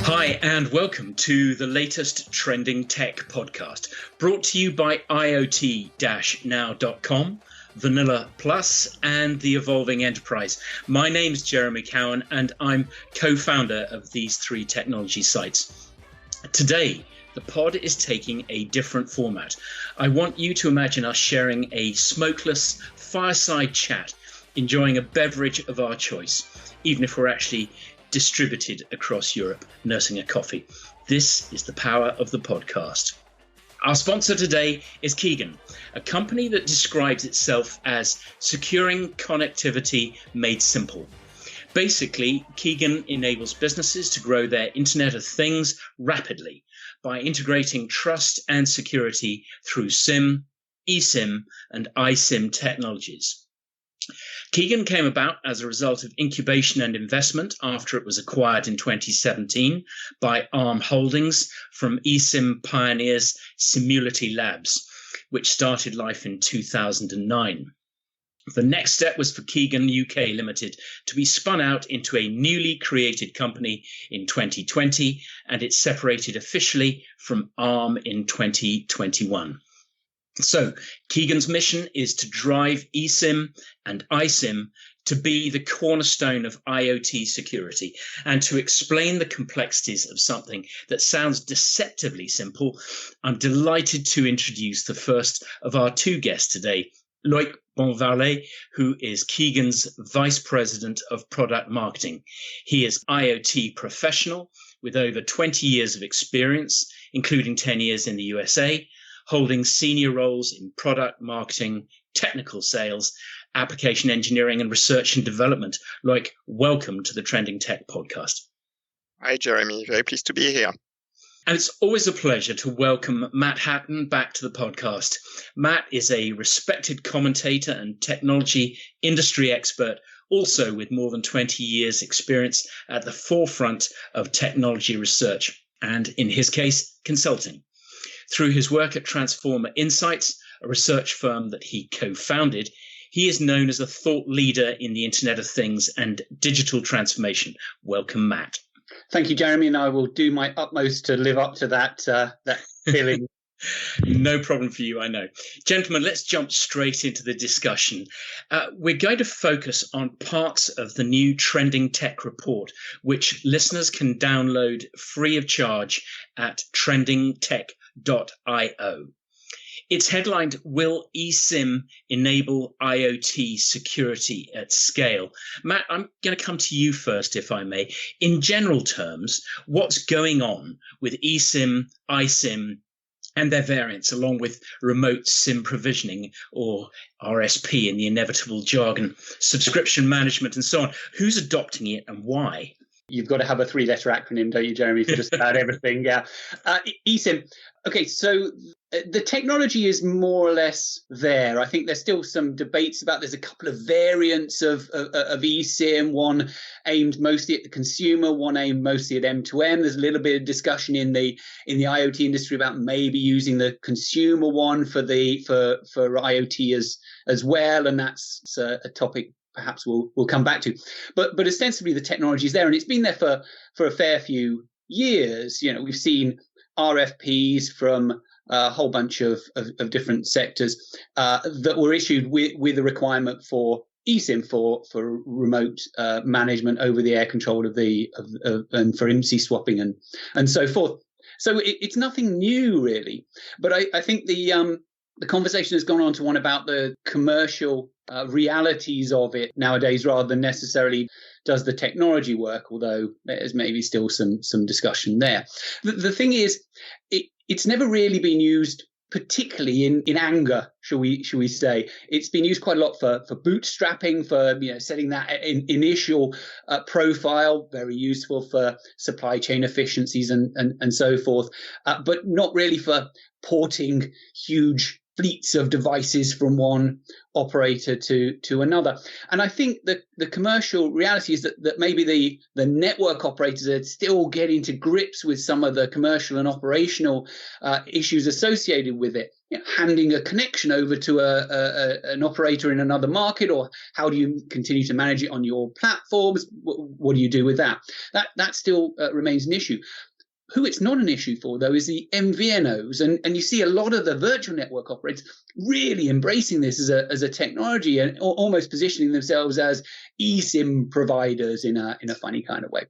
Hi, and welcome to the latest Trending Tech podcast, brought to you by IoT-now.com, Vanilla Plus, and The Evolving Enterprise. My name's Jeremy Cowan, and I'm co-founder of these three technology sites. Today, the pod is taking a different format. I want you to imagine us sharing a smokeless fireside chat, enjoying a beverage of our choice, even if we're actually distributed across Europe, nursing a coffee. This is the power of the podcast. Our sponsor today is Kigen, a company that describes itself as securing connectivity made simple. Basically, Kigen enables businesses to grow their Internet of Things rapidly by integrating trust and security through SIM, eSIM, and iSIM technologies. Kigen came about as a result of incubation and investment after it was acquired in 2017 by Arm Holdings from eSIM pioneers Simulity Labs, which started life in 2009. The next step was for Kigen UK Limited to be spun out into a newly created company in 2020, and it separated officially from Arm in 2021. So Kigen's mission is to drive eSIM and iSIM to be the cornerstone of IoT security. And to explain the complexities of something that sounds deceptively simple, I'm delighted to introduce the first of our two guests today, Loic Bonvarlet, who is Kigen's Vice President of Product Marketing. He is IoT professional with over 20 years of experience, including 10 years in the USA, holding senior roles in product marketing, technical sales, application engineering, and research and development. Loic, welcome to the Trending Tech podcast. Hi, Jeremy. Very pleased to be here. And it's always a pleasure to welcome Matt Hatton back to the podcast. Matt is a respected commentator and technology industry expert, also with more than 20 years experience at the forefront of technology research and, in his case, consulting. Through his work at Transforma Insights, a research firm that he co-founded, he is known as a thought leader in the Internet of Things and digital transformation. Welcome, Matt. Thank you, Jeremy, and I will do my utmost to live up to that feeling. No problem for you, I know. Gentlemen, let's jump straight into the discussion. We're going to focus on parts of the new Trending Tech report, which listeners can download free of charge at trendingtech.io. It's headlined, Will eSIM Enable IoT Security at Scale? Matt, I'm going to come to you first, if I may. In general terms, what's going on with eSIM, iSIM, and their variants, along with remote SIM provisioning, or RSP in the inevitable jargon, subscription management, and so on? Who's adopting it and why? You've got to have a three-letter acronym, don't you, Jeremy, for just about everything? Yeah. eSIM. Okay, so the technology is more or less there. I think there's still some debates about. There's a couple of variants of eSIM. One aimed mostly at the consumer, one aimed mostly at M2M. There's a little bit of discussion in the IoT industry about maybe using the consumer one for IoT as well, and that's a topic perhaps we'll come back to. But ostensibly the technology is there, and it's been there for a fair few years. You know, we've seen RFPs from a whole bunch of different sectors that were issued with a requirement for eSIM for remote management over the air control of and for IMSI swapping and so forth. So it's nothing new really, but I think the conversation has gone on to one about the commercial realities of it nowadays, rather than necessarily does the technology work, although there's maybe still some discussion there. The thing is, it's never really been used particularly in anger, shall we say. It's been used quite a lot for bootstrapping, for setting that initial profile, very useful for supply chain efficiencies and so forth, but not really for porting huge fleets of devices from one operator to another. And I think the commercial reality is that maybe the network operators are still getting to grips with some of the commercial and operational issues associated with it. Handing a connection over to an operator in another market, or how do you continue to manage it on your platforms? What do you do with that? That still remains an issue. Who it's not an issue for, though, is the MVNOs. And you see a lot of the virtual network operators really embracing this as a technology and almost positioning themselves as eSIM providers in a funny kind of way.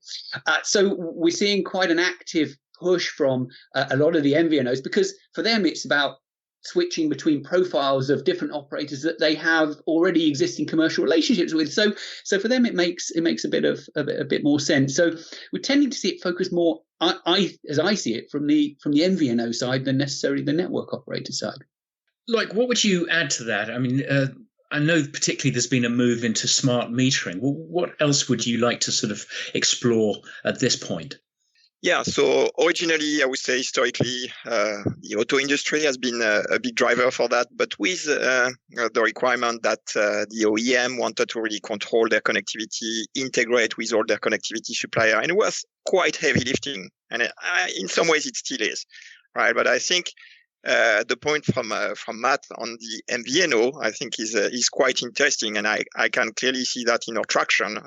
So we're seeing quite an active push from a lot of the MVNOs, because for them it's about switching between profiles of different operators that they have already existing commercial relationships with. So for them, it makes a bit more sense. So we're tending to see it focus more, as I see it, from the MVNO side than necessarily the network operator side. Like, what would you add to that? I mean, I know particularly there's been a move into smart metering. Well, what else would you like to sort of explore at this point? Yeah, so originally, I would say historically, the auto industry has been a big driver for that. But with the requirement that the OEM wanted to really control their connectivity, integrate with all their connectivity supplier, and it was quite heavy lifting. And in some ways, it still is, right? But I think the point from Matt on the MVNO, I think is quite interesting, and I can clearly see that in our traction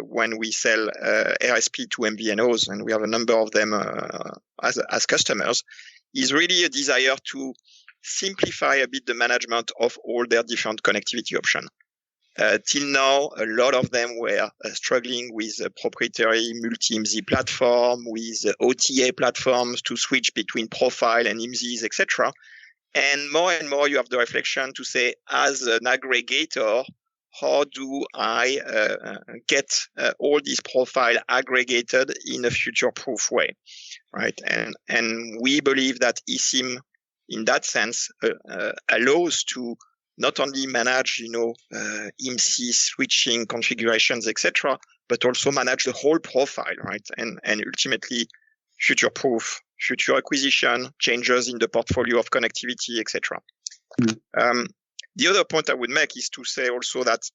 when we sell RSP to MVNOs, and we have a number of them as customers, is really a desire to simplify a bit the management of all their different connectivity options. Till now, a lot of them were struggling with a proprietary multi-IMSI platform, with OTA platforms to switch between profile and IMSIs, etc. And more you have the reflection to say, as an aggregator, how do I get all these profile aggregated in a future-proof way, right? And we believe that eSIM, in that sense, allows to not only manage, IMSI switching configurations, etc., but also manage the whole profile, right? And ultimately future-proof, future acquisition, changes in the portfolio of connectivity, etc. The other point I would make is to say also that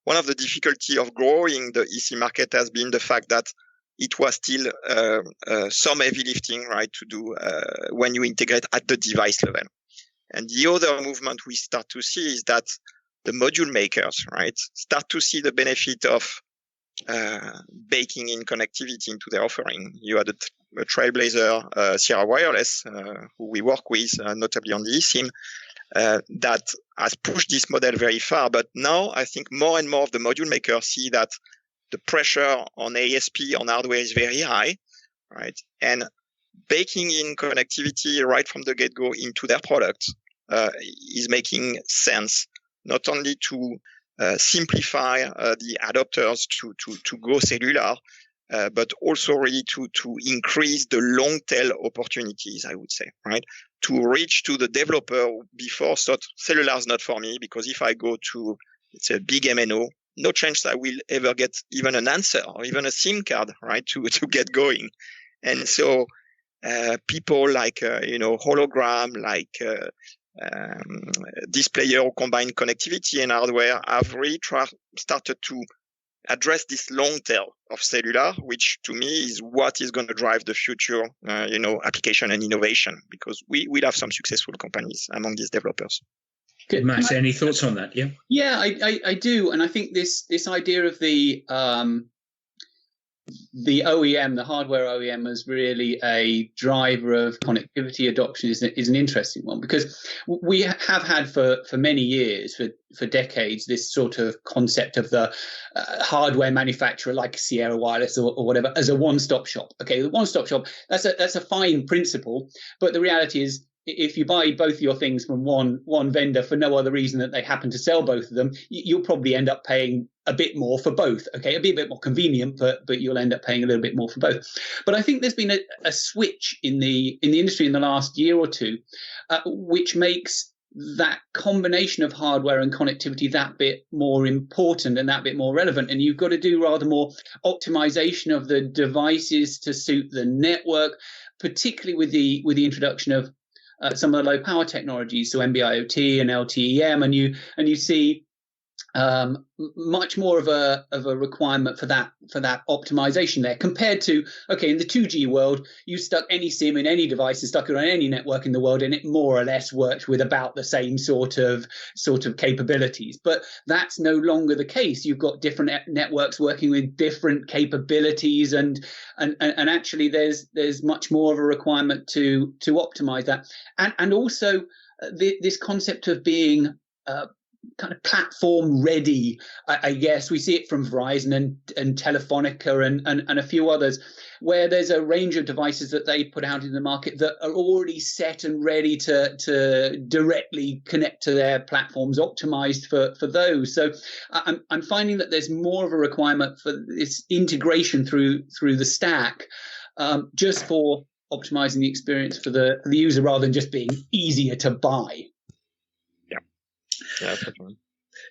one of the difficulty of growing the eSIM market has been the fact that it was still some heavy lifting, right, to do when you integrate at the device level. And the other movement we start to see is that the module makers, right, start to see the benefit of baking in connectivity into their offering. You had a trailblazer, Sierra Wireless, who we work with, notably on the eSIM, that has pushed this model very far. But now I think more and more of the module makers see that the pressure on ASP on hardware is very high, right? And baking in connectivity right from the get-go into their product is making sense, not only to simplify the adopters to go cellular, but also really to increase the long tail opportunities, I would say, right? To reach to the developer before thought cellular is not for me, because if I go to, let's say, a big MNO, no chance I will ever get even an answer or even a SIM card, right, to get going. And so people like, hologram, like displayer or combined connectivity and hardware have really started to address this long tail of cellular, which to me is what is going to drive the future, application and innovation, because we will have some successful companies among these developers. Good, Matt. Any thoughts on that? Yeah. Yeah, I do, and I think this idea of the OEM, the hardware OEM, as really a driver of connectivity adoption is an interesting one, because we have had for many years, for decades, this sort of concept of the hardware manufacturer like Sierra Wireless or whatever as a one-stop shop. Okay, the one-stop shop, that's a fine principle, but the reality is, if you buy both your things from one vendor for no other reason that they happen to sell both of them, you'll probably end up paying a bit more for both. Okay, it'll be a bit more convenient, but you'll end up paying a little bit more for both. But I think there's been a switch in the industry in the last year or two, which makes that combination of hardware and connectivity that bit more important and that bit more relevant. And you've got to do rather more optimization of the devices to suit the network, particularly with the introduction of some of the low power technologies, so NB-IoT and LTE-M, and you see much more of a requirement for that optimization there, compared to, okay, in the 2G world, you stuck any SIM in any device and stuck it on any network in the world, and it more or less worked with about the same sort of capabilities. But that's no longer the case. You've got different networks working with different capabilities, and actually there's much more of a requirement to optimize that, and also this concept of being kind of platform ready. I guess we see it from Verizon and Telefonica and a few others, where there's a range of devices that they put out in the market that are already set and ready to directly connect to their platforms, optimized for those. So I'm finding that there's more of a requirement for this integration through the stack, just for optimizing the experience for the user, rather than just being easier to buy. Yeah, definitely.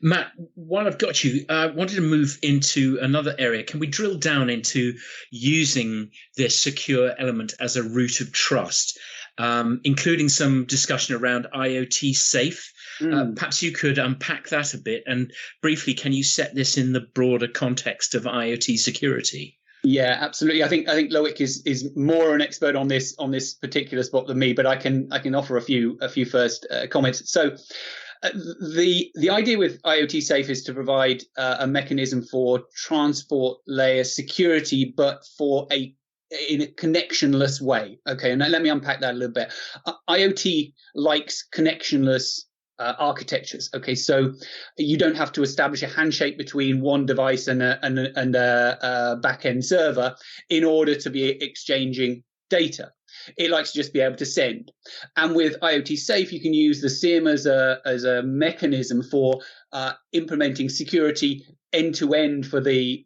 Matt, while I've got you, I wanted to move into another area. Can we drill down into using this secure element as a root of trust, including some discussion around IoT safe? Perhaps you could unpack that a bit, and briefly, can you set this in the broader context of IoT security? Yeah, absolutely. I think Loic is more an expert on this particular spot than me, but I can offer a few first comments. So. The idea with IoT Safe is to provide a mechanism for transport layer security, but in a connectionless way. Okay, and let me unpack that a little bit. IoT likes connectionless architectures. Okay, so you don't have to establish a handshake between one device and a back-end server in order to be exchanging data. It likes to just be able to send. And with IoT Safe, you can use the SIM as a mechanism for implementing security end to end for the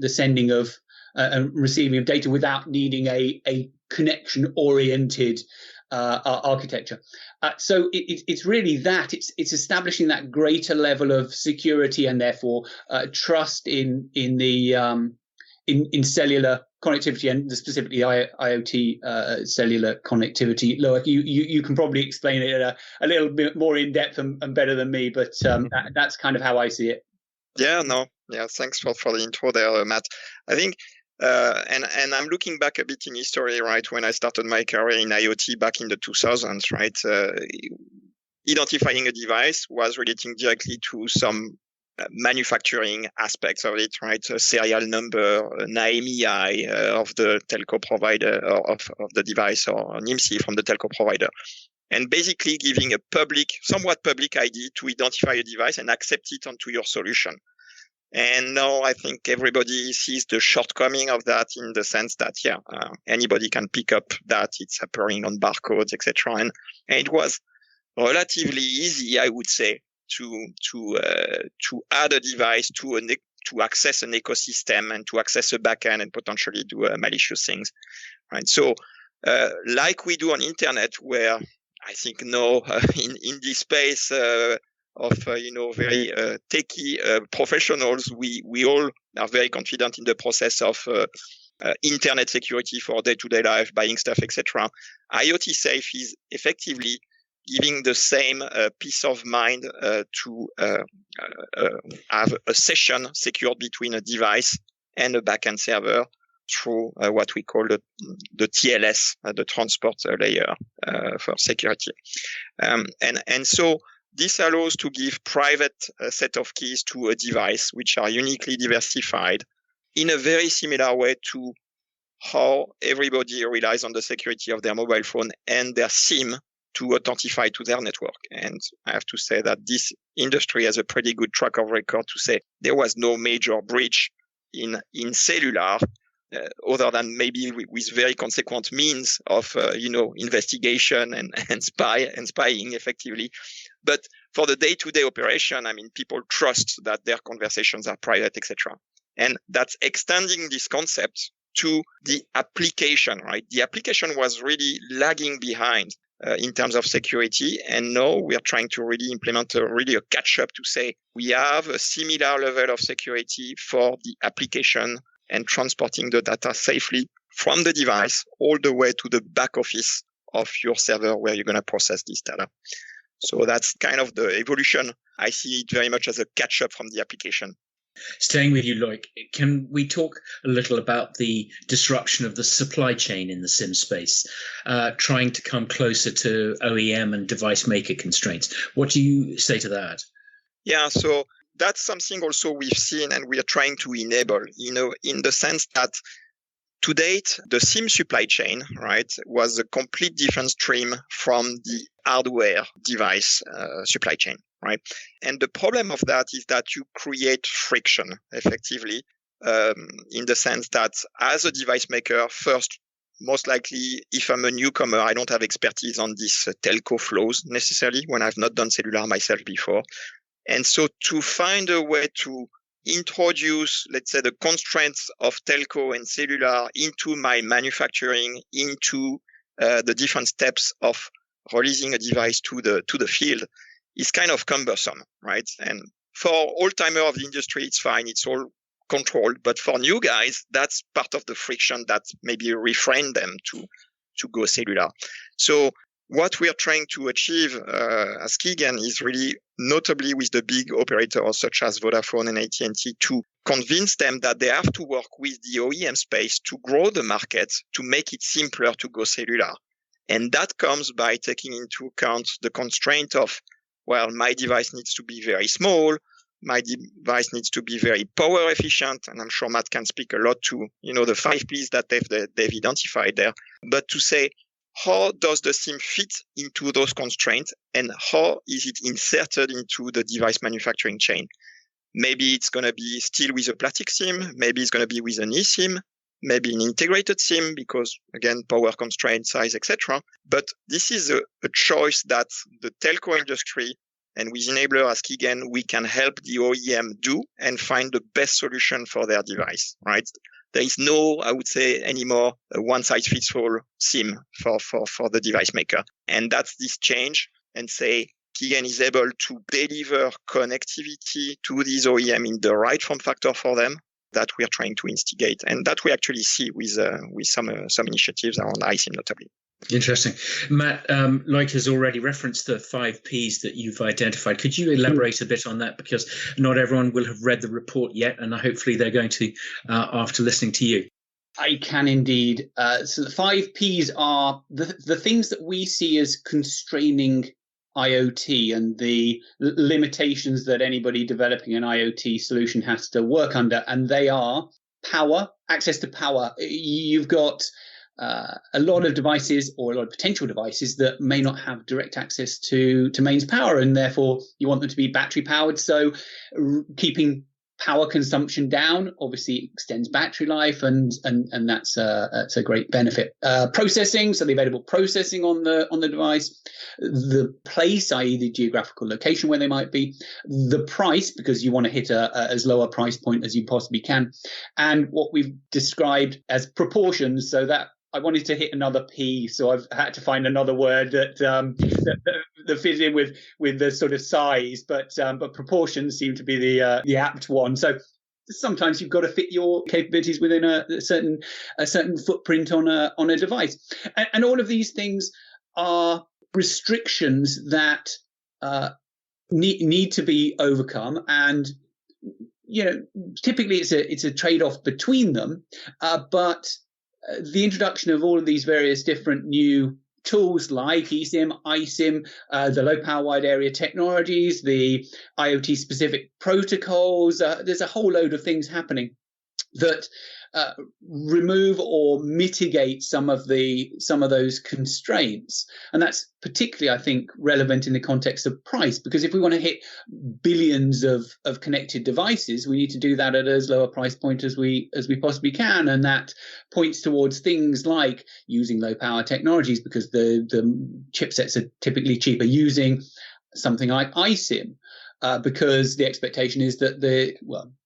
sending of and receiving of data without needing a connection oriented architecture. So it's really that it's establishing that greater level of security and therefore trust in cellular connectivity, and specifically IoT cellular connectivity. Loic, you can probably explain it a little bit more in depth and better than me, but that's kind of how I see it. Yeah, thanks for the intro there, Matt. I think, and I'm looking back a bit in history, right? When I started my career in IoT back in the 2000s, right? Identifying a device was relating directly to some manufacturing aspects of it, right? A serial number, an IMEI of the telco provider, or of the device, or an IMSI from the telco provider. And basically giving a somewhat public ID to identify a device and accept it onto your solution. And now I think everybody sees the shortcoming of that, in the sense that, anybody can pick up that it's appearing on barcodes, etc. And it was relatively easy, I would say, to add a device to access an ecosystem and to access a backend and potentially do malicious things, right? So, like we do on internet, where I think now in this space of very techie professionals, we all are very confident in the process of internet security for day-to-day life, buying stuff, etc. IoT Safe is effectively giving the same peace of mind to have a session secured between a device and a backend server through what we call the TLS, the transport layer for security. And so this allows to give private set of keys to a device, which are uniquely diversified, in a very similar way to how everybody relies on the security of their mobile phone and their SIM to authentify to their network. And I have to say that this industry has a pretty good track of record to say there was no major breach in cellular, other than maybe with very consequent means of investigation and spying effectively. But for the day-to-day operation, I mean, people trust that their conversations are private, etc. And that's extending this concept to the application, right? The application was really lagging behind in terms of security. And now we are trying to really implement a catch-up to say we have a similar level of security for the application and transporting the data safely from the device all the way to the back office of your server where you're going to process this data. So that's kind of the evolution. I see it very much as a catch-up from the application. Staying with you, Loic, can we talk a little about the disruption of the supply chain in the SIM space, trying to come closer to OEM and device maker constraints? What do you say to that? Yeah, so that's something also we've seen and we are trying to enable, in the sense that to date, the SIM supply chain, right, was a complete different stream from the hardware device supply chain, right? And the problem of that is that you create friction effectively, in the sense that as a device maker, first, most likely, if I'm a newcomer, I don't have expertise on these telco flows necessarily when I've not done cellular myself before. And so to find a way to introduce, let's say, the constraints of telco and cellular into my manufacturing, into the different steps of releasing a device to the field is kind of cumbersome, right? And for old-timer of the industry, it's fine. It's all controlled. But for new guys, that's part of the friction that maybe refrain them to go cellular. So what we are trying to achieve as Kigen is really notably with the big operators such as Vodafone and AT&T to convince them that they have to work with the OEM space to grow the market, to make it simpler to go cellular. And that comes by taking into account the constraint of, well, my device needs to be very small, my device needs to be very power efficient, and I'm sure Matt can speak a lot to, the 5 Ps that they've identified there. But to say, how does the SIM fit into those constraints and how is it inserted into the device manufacturing chain? Maybe it's going to be still with a plastic SIM. Maybe it's going to be with an eSIM, maybe an integrated SIM because, again, power constraint, size, etc. But this is a choice that the telco industry and with Enabler as Kigen, we can help the OEM do and find the best solution for their device, right? There is no, I would say, anymore a one-size-fits-all SIM for the device maker. And that's this change and say Kigen is able to deliver connectivity to these OEM in the right form factor for them that we are trying to instigate. And that we actually see with some initiatives around iSIM notably. Interesting. Matt, Loic has already referenced the 5 Ps that you've identified. Could you elaborate a bit on that? Because not everyone will have read the report yet, and hopefully they're going to after listening to you. I can indeed. So the 5 Ps are the things that we see as constraining IoT and the limitations that anybody developing an IoT solution has to work under. And they are power, access to power. You've got a lot of devices or a lot of potential devices that may not have direct access to mains power, and therefore you want them to be battery powered. So keeping power consumption down obviously extends battery life, and that's a great benefit. Processing, so the available processing on the device, the place, i.e. the geographical location where they might be, the price, because you want to hit as low a price point as you possibly can, and what we've described as proportions, so that I wanted to hit another P, so I've had to find another word that fits in with the sort of size, but proportions seem to be the apt one. So sometimes you've got to fit your capabilities within a certain footprint on a device, and all of these things are restrictions that need to be overcome, and typically it's a trade-off between them, but the introduction of all of these various different new tools like eSIM, iSIM, the low power wide area technologies, the IoT specific protocols, there's a whole load of things happening that remove or mitigate some of those constraints. And that's particularly, I think, relevant in the context of price, because if we want to hit billions of connected devices, we need to do that at as low a price point as we possibly can. And that points towards things like using low power technologies, because the chipsets are typically cheaper, using something like iSIM, because the expectation is that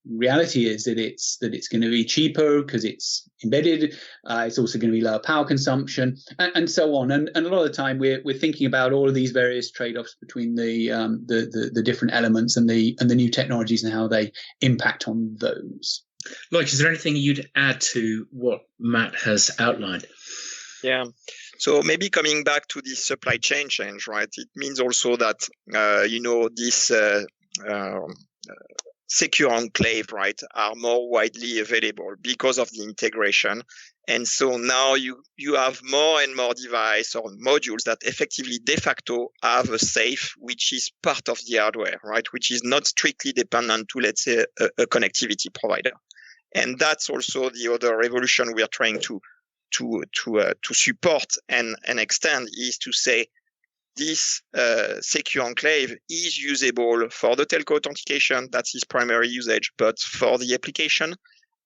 reality is that it's going to be cheaper because it's embedded. It's also going to be lower power consumption, and so on. And a lot of the time we're thinking about all of these various trade-offs between the different elements and the new technologies and how they impact on those. Loic, is there anything you'd add to what Matt has outlined? Yeah. So maybe coming back to this supply chain change, right? It means also that, this secure enclave, right, are more widely available because of the integration. And so now you have more and more devices or modules that effectively de facto have a safe, which is part of the hardware, right, which is not strictly dependent to, let's say, a connectivity provider. And that's also the other revolution we are trying to support and extend, is to say this secure enclave is usable for the telco authentication. That's its primary usage, but for the application.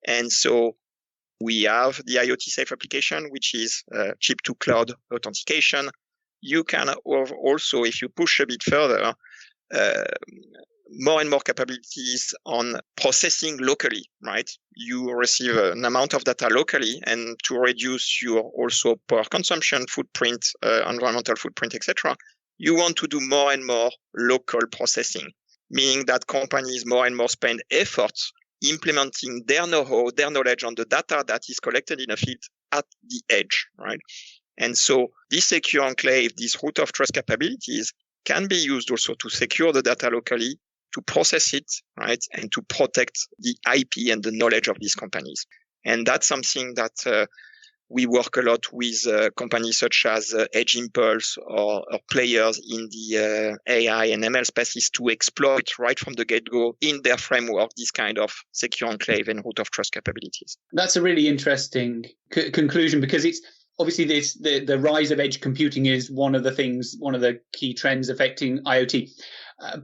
And so we have the IoT safe application, which is chip to cloud authentication. You can also, if you push a bit further, more and more capabilities on processing locally, right? You receive an amount of data locally, and to reduce your also power consumption, footprint, environmental footprint, etc., you want to do more and more local processing, meaning that companies more and more spend efforts implementing their know-how, their knowledge on the data that is collected in a field at the edge, right? And so this secure enclave, these root of trust capabilities, can be used also to secure the data locally, to process it, right, and to protect the IP and the knowledge of these companies. And that's something that we work a lot with companies such as Edge Impulse or players in the AI and ML spaces to exploit right from the get-go in their framework this kind of secure enclave and root of trust capabilities. That's a really interesting conclusion, because it's obviously the rise of edge computing is one of the key trends affecting IoT,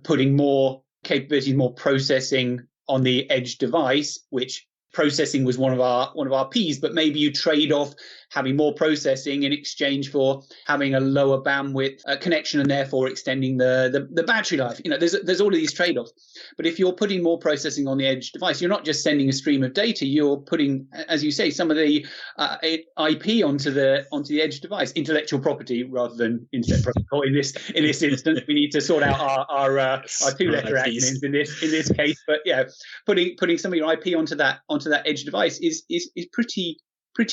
putting more capabilities, more processing on the edge device, which processing was one of our P's, but maybe you trade off having more processing in exchange for having a lower bandwidth connection, and therefore extending the battery life. There's all of these trade-offs. But if you're putting more processing on the edge device, you're not just sending a stream of data, you're putting, as you say, some of the IP onto the edge device, intellectual property rather than internet protocol. In this instance, we need to sort out our two-letter acronyms in this case. But yeah, putting some of your IP onto that edge device is pretty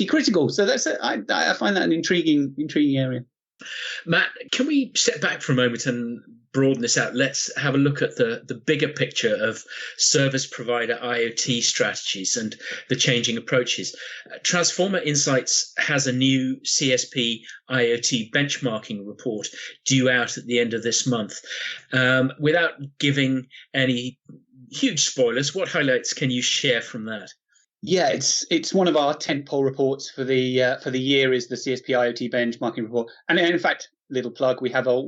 critical. So I find that an intriguing area. Matt, can we step back for a moment and broaden this out? Let's have a look at the bigger picture of service provider IoT strategies and the changing approaches. Transforma Insights has a new CSP IoT benchmarking report due out at the end of this month. Without giving any huge spoilers, what highlights can you share from that? Yeah, it's one of our tentpole reports for the year is the CSP IoT benchmarking report. And in fact, little plug, we have a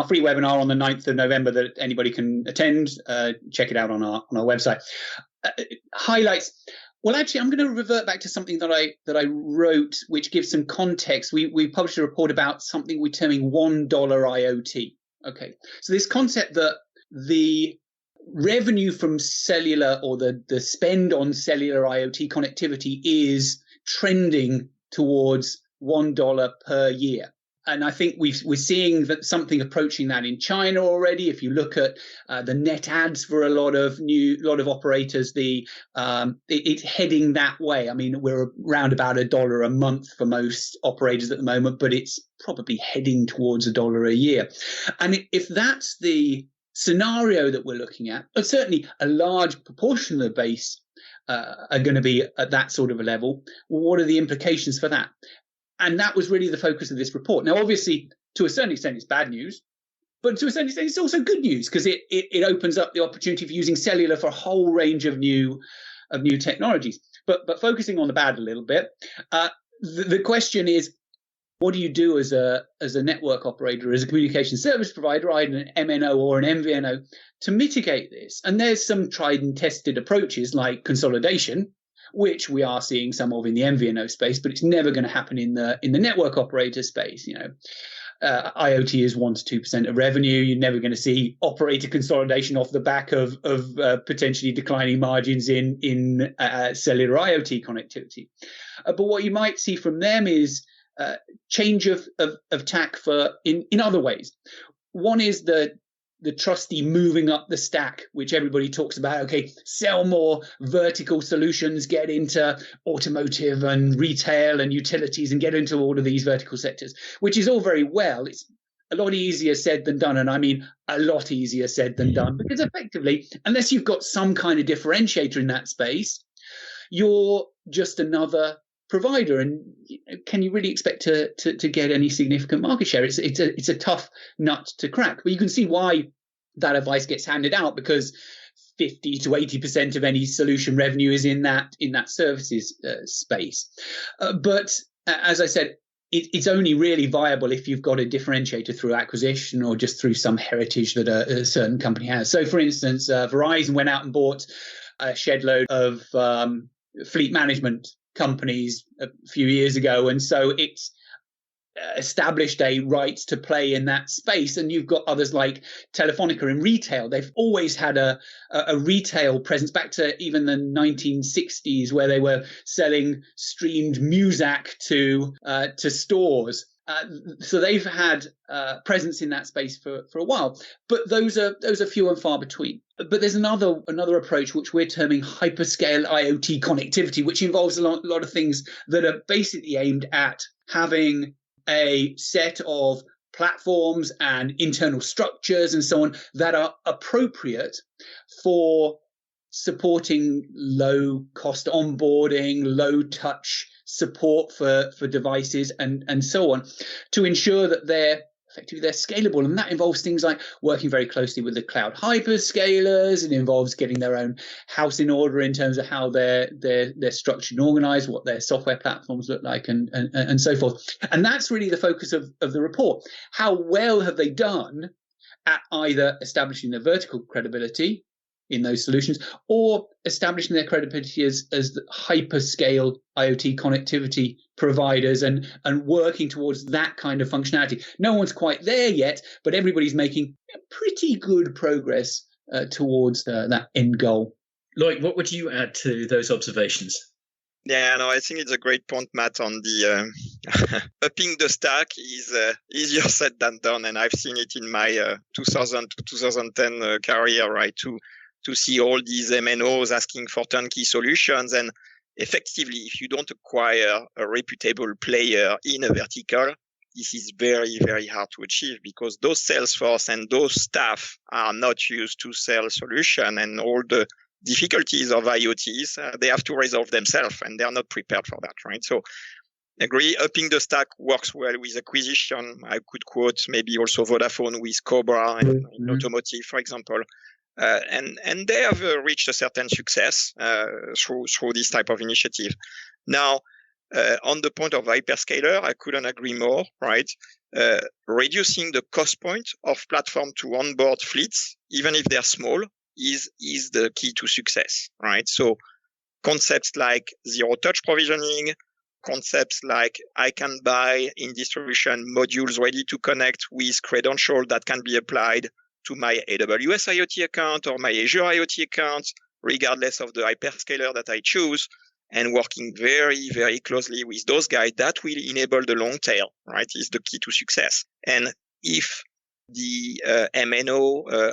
free webinar on the 9th of November that anybody can attend. Check it out on our website. Highlights. Well, actually, I'm going to revert back to something that I wrote, which gives some context. We published a report about something we're terming $1 IoT. Okay, so this concept that the revenue from cellular, or the spend on cellular IoT connectivity, is trending towards $1 per year. And I think we're seeing that something approaching that in China already. If you look at the net adds for a lot of operators, it's heading that way. I mean, we're around about $1 a month for most operators at the moment, but it's probably heading towards $1 a year. And if that's the scenario that we're looking at, but certainly a large proportion of the base are going to be at that sort of a level. What are the implications for that? And that was really the focus of this report. Now, obviously, to a certain extent, it's bad news, but to a certain extent, it's also good news, because it opens up the opportunity for using cellular for a whole range of new technologies. But focusing on the bad a little bit, the question is, what do you do as a network operator, as a communication service provider, either an MNO or an MVNO, to mitigate this? And there's some tried and tested approaches like consolidation, which we are seeing some of in the MVNO space, but it's never going to happen in the network operator space. IoT is 1% to 2% of revenue. You're never going to see operator consolidation off the back of potentially declining margins in cellular IoT connectivity. But what you might see from them is change of tack in other ways. One is the the trusty moving up the stack, which everybody talks about. Okay, sell more vertical solutions, get into automotive and retail and utilities and get into all of these vertical sectors, which is all very well. It's a lot easier said than done. And I mean, a lot easier said than done, because effectively, unless you've got some kind of differentiator in that space, you're just another provider. And can you really expect to get any significant market share? It's a tough nut to crack. But you can see why that advice gets handed out, because 50 to 80% of any solution revenue is in that services space. But as I said, it's only really viable if you've got a differentiator through acquisition or just through some heritage that a certain company has. So, for instance, Verizon went out and bought a shed load of fleet management companies a few years ago, and so it's established a right to play in that space. And you've got others like Telefonica in retail. They've always had a retail presence back to even the 1960s, where they were selling streamed music to stores. So they've had presence in that space for a while, but those are few and far between. But there's another approach which we're terming hyperscale IoT connectivity, which involves a lot of things that are basically aimed at having a set of platforms and internal structures and so on that are appropriate for supporting low cost onboarding, low touch support for devices and so on, to ensure that they're scalable. And that involves things like working very closely with the cloud hyperscalers. It involves getting their own house in order in terms of how they're structured and organized, what their software platforms look like, and so forth. And that's really the focus of the report. How well have they done at either establishing their vertical credibility in those solutions, or establishing their credibility as the hyperscale IoT connectivity providers and working towards that kind of functionality. No one's quite there yet, but everybody's making pretty good progress towards that end goal. Loic, what would you add to those observations? Yeah, no, I think it's a great point, Matt, on the upping the stack is easier said than done. And I've seen it in my 2000 to 2010 career, right, to see all these MNOs asking for turnkey solutions. And effectively, if you don't acquire a reputable player in a vertical, this is very, very hard to achieve, because those sales force and those staff are not used to sell solution, and all the difficulties of IoTs, they have to resolve themselves, and they are not prepared for that, right? So agree, upping the stack works well with acquisition. I could quote maybe also Vodafone with Cobra in automotive, for example. And they have reached a certain success through this type of initiative. Now, on the point of hyperscaler, I couldn't agree more, right? Reducing the cost point of platform to onboard fleets, even if they're small, is the key to success, right? So concepts like zero touch provisioning, concepts like I can buy in distribution modules ready to connect with credential that can be applied to my AWS IoT account or my Azure IoT account, regardless of the hyperscaler that I choose, and working very, very closely with those guys, that will enable the long tail, right, is the key to success. And if the MNO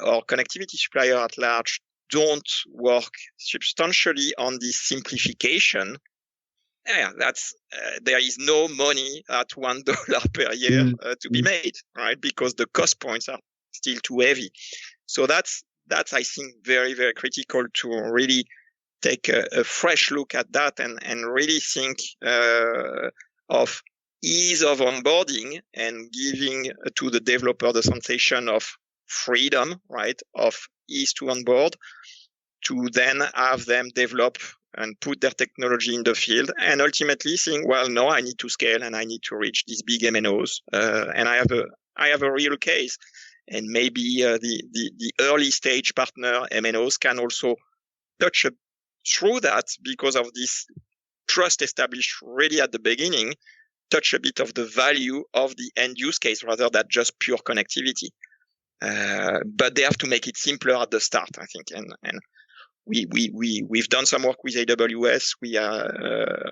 or connectivity supplier at large don't work substantially on this simplification, there is no money at $1 per year to be made, right? Because the cost points are still too heavy. So that's I think very, very critical to really take a fresh look at that and really think of ease of onboarding and giving to the developer the sensation of freedom, right, of ease to onboard, to then have them develop and put their technology in the field, and ultimately think, well, no, I need to scale and I need to reach these big MNOs, and I have a real case. And maybe the early stage partner MNOs can also touch through that, because of this trust established really at the beginning, touch a bit of the value of the end use case rather than just pure connectivity. But they have to make it simpler at the start, I think. And we've done some work with AWS. We are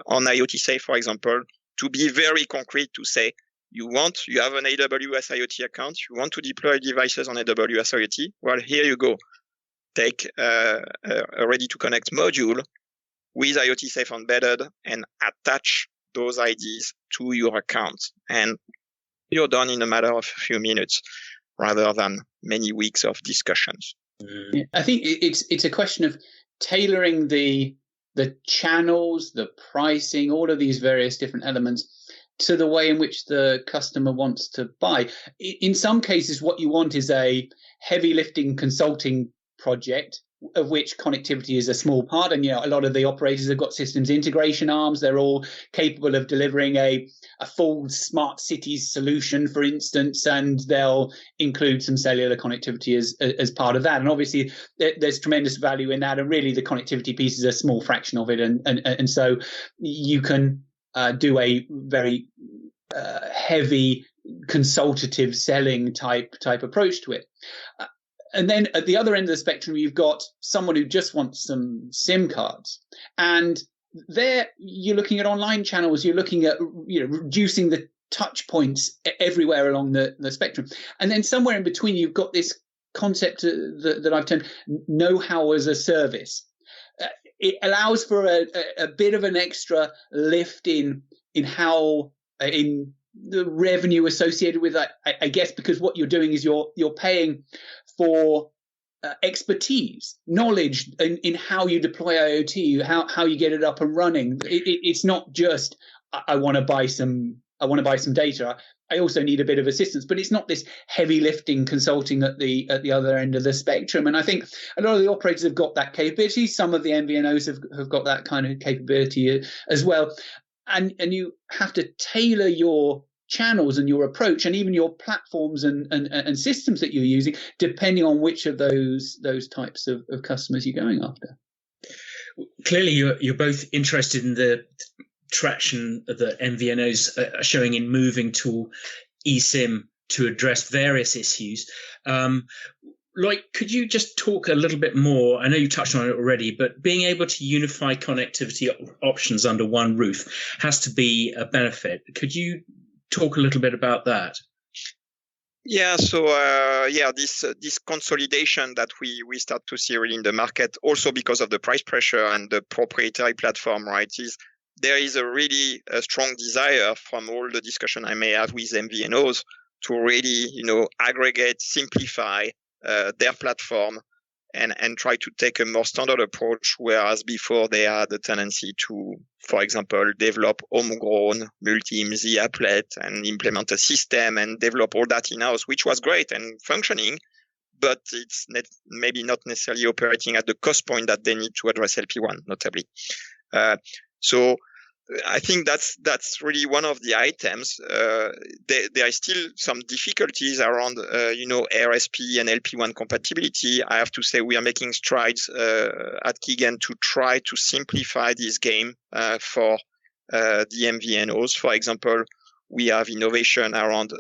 on IoT Safe, for example, to be very concrete, to say You have an AWS IoT account. You want to deploy devices on AWS IoT. Well, here you go. Take a ready to connect module with IoT Safe Embedded and attach those IDs to your account. And you're done in a matter of a few minutes rather than many weeks of discussions. Yeah, I think it's a question of tailoring the channels, the pricing, all of these various different elements to the way in which the customer wants to buy. In some cases, what you want is a heavy lifting consulting project, of which connectivity is a small part. And, a lot of the operators have got systems integration arms. They're all capable of delivering a full smart cities solution, for instance, and they'll include some cellular connectivity as part of that. And obviously, there's tremendous value in that. And really, the connectivity piece is a small fraction of it. And so you can do a very heavy consultative selling type approach to it. And then at the other end of the spectrum, you've got someone who just wants some SIM cards. And there you're looking at online channels, you're looking at reducing the touch points everywhere along the spectrum. And then somewhere in between, you've got this concept that I've termed know-how as a service. It allows for a bit of an extra lift in the revenue associated with that, I guess, because what you're doing is you're paying for expertise, knowledge in how you deploy IoT, how you get it up and running. It's not just I want to buy some data. I also need a bit of assistance, but it's not this heavy lifting consulting at the other end of the spectrum. And I think a lot of the operators have got that capability. Some of the MVNOs have got that kind of capability as well. And you have to tailor your channels and your approach and even your platforms and systems that you're using, depending on which of those types of customers you're going after. Clearly, you're both interested in the traction that MVNOs are showing in moving to eSIM to address various issues. Loic, could you just talk a little bit more? I know you touched on it already, but being able to unify connectivity options under one roof has to be a benefit. Could you talk a little bit about that? Yeah, so this consolidation that we start to see really in the market, also because of the price pressure and the proprietary platform, right? There is a really strong desire from all the discussion I may have with MVNOs to really, aggregate, simplify their platform and try to take a more standard approach, whereas before they had the tendency to, for example, develop homegrown multi-IMSI applet and implement a system and develop all that in-house, which was great and functioning, but it's maybe not necessarily operating at the cost point that they need to address LP1, notably. So I think that's really one of the items. There are still some difficulties around, RSP and LP1 compatibility. I have to say we are making strides at Kigen to try to simplify this game for the MVNOs. For example, we have innovation around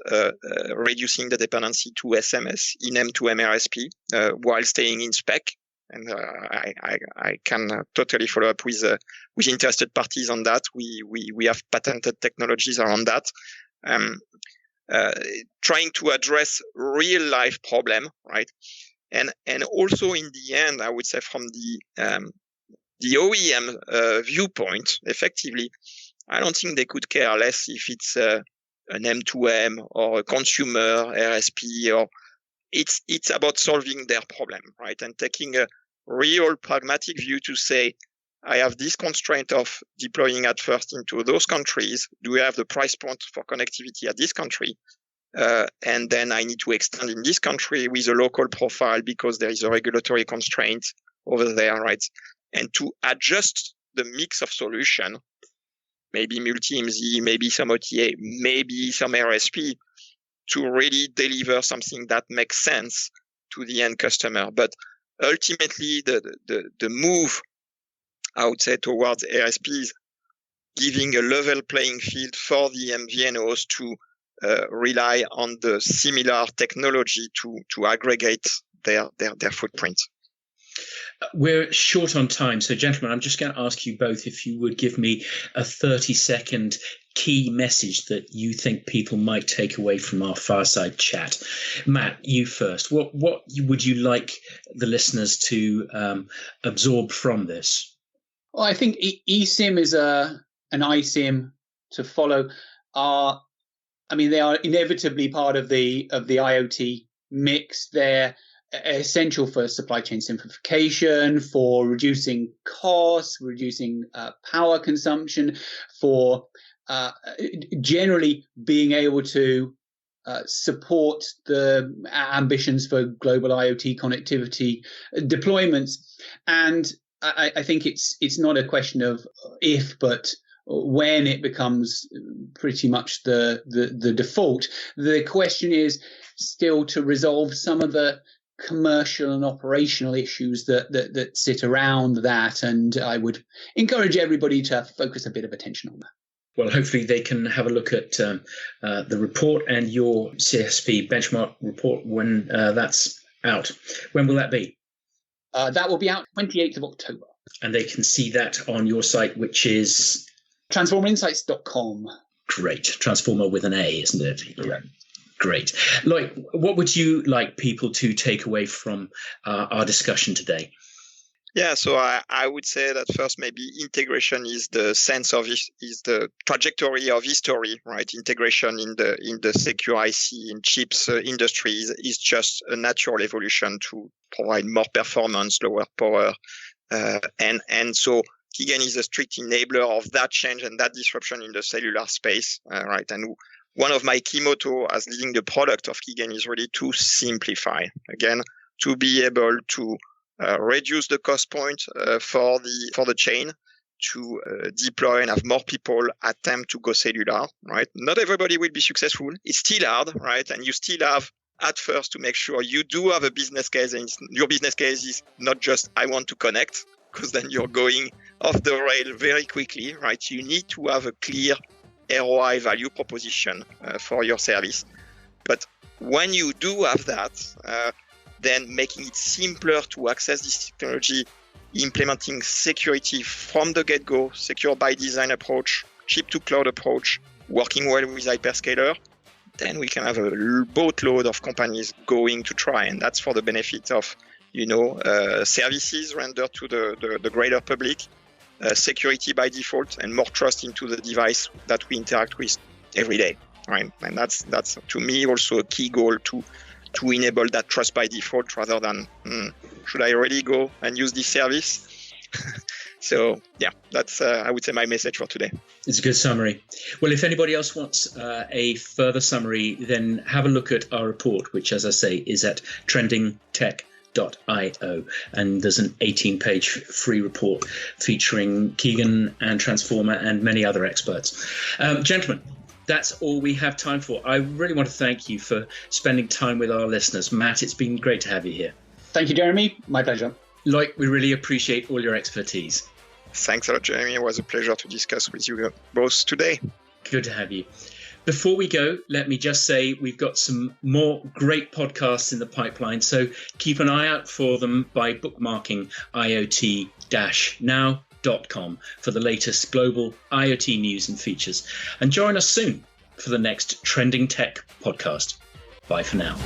reducing the dependency to SMS in M2M RSP while staying in spec. And I can totally follow up with interested parties on that. We have patented technologies around that. Trying to address real life problem, right? And also in the end, I would say from the OEM viewpoint, effectively, I don't think they could care less if it's an M2M or a consumer RSP or it's about solving their problem, right? And taking a real pragmatic view to say, I have this constraint of deploying at first into those countries. Do we have the price point for connectivity at this country? And then I need to extend in this country with a local profile because there is a regulatory constraint over there, right? And to adjust the mix of solution, maybe multi-IMSI, maybe some OTA, maybe some RSP, to really deliver something that makes sense to the end customer. But ultimately, the move, I would say, towards RSPs, giving a level playing field for the MVNOs to rely on the similar technology to aggregate their footprint. We're short on time. So, gentlemen, I'm just going to ask you both if you would give me a 30-second key message that you think people might take away from our fireside chat. Matt, you first. What would you like the listeners to absorb from this? Well, I think eSIM is an iSIM to follow. They are inevitably part of the IoT mix. They're essential for supply chain simplification, for reducing costs, reducing power consumption, for generally being able to support the ambitions for global IoT connectivity deployments. And I think it's not a question of if, but when it becomes pretty much the default. The question is still to resolve some of the commercial and operational issues that sit around that. And I would encourage everybody to focus a bit of attention on that. Well, hopefully they can have a look at the report and your CSP benchmark report when that's out. When will that be? That will be out 28th of October. And they can see that on your site, which is? TransformaInsights.com. Great. Transforma with an A, isn't it? Yeah. Great. Loic, what would you like people to take away from our discussion today? Yeah, so I would say that first, maybe integration is the sense of is the trajectory of history, right? Integration in the secure IC in chips industry is just a natural evolution to provide more performance, lower power, and so Kigen is a strict enabler of that change and that disruption in the cellular space, right? And one of my key motto as leading the product of Kigen is really to simplify, again, to be able to reduce the cost point for the chain, to deploy and have more people attempt to go cellular, right? Not everybody will be successful. It's still hard, right? And you still have at first to make sure you do have a business case, and your business case is not just I want to connect, because then you're going off the rail very quickly, right? You need to have a clear ROI value proposition for your service. But when you do have that, then making it simpler to access this technology, implementing security from the get-go, secure by design approach, chip to cloud approach, working well with hyperscaler, then we can have a boatload of companies going to try. And that's for the benefit of services rendered to the greater public, security by default, and more trust into the device that we interact with every day, right? And that's to me also a key goal to enable that trust by default rather than should I really go and use this service? So yeah, that's I would say my message for today. It's a good summary. Well, if anybody else wants a further summary, then have a look at our report, which, as I say, is at trendingtech.io, and there's an 18-page free report featuring Kigen and Transforma and many other experts. Gentlemen, that's all we have time for. I really want to thank you for spending time with our listeners. Matt, it's been great to have you here. Thank you, Jeremy. My pleasure. Loic, we really appreciate all your expertise. Thanks a lot, Jeremy. It was a pleasure to discuss with you both today. Good to have you. Before we go, let me just say we've got some more great podcasts in the pipeline, so keep an eye out for them by bookmarking IoT-now.com for the latest global IoT news and features. And join us soon for the next Trending Tech podcast. Bye for now.